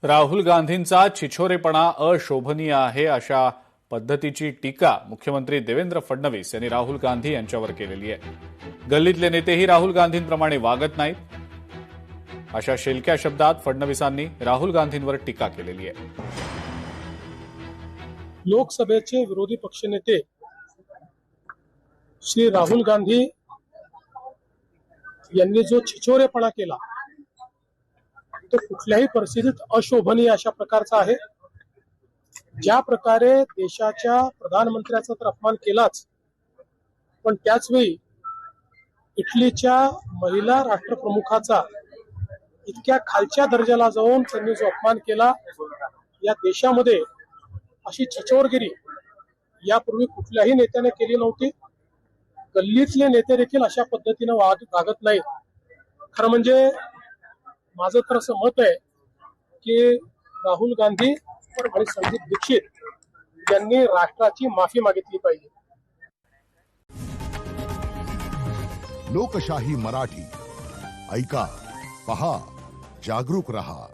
राहुल गांधींचा छिछोरेपणा अशोभनीय आहे अशा पद्धतीची टीका मुख्यमंत्री देवेंद्र फडणवीस यांनी राहुल गांधी यांच्यावर केलेली आहे। गल्लीतले नेतेही राहुल गांधींप्रमाणे वागत नाहीत अशा शेलक्या शब्दात फडणवीसांनी राहुल गांधींवर टीका केलेली आहे। लोकसभेचे विरोधी पक्षनेते श्री राहुल गांधी यांनी जो छिछोरेपणा केला तो कुठल्याही परिस्थितीत अशोभनीय अशा प्रकारचा आहे। ज्या प्रकारे देशाच्या प्रधानमंत्र्याचा तर अपमान केलाच, पण त्याच वेळी इटलीच्या महिला राष्ट्रप्रमुखाचा इतक्या खालच्या दर्जाला जाऊन त्यांनी जो अपमान केला, या देशामध्ये अशी छिछोरगिरी यापूर्वी कुठल्याही नेत्याने केली नव्हती। गल्लीतले नेते देखील अशा पद्धतीने वागत नाहीत। खरं म्हणजे माझं तर असं मत आहे की राहुल गांधी आणि संदीप दीक्षित यांनी राष्ट्राची माफी मागितली पाहिजे। लोकशाही मराठी ऐका, पहा, जागरूक रहा।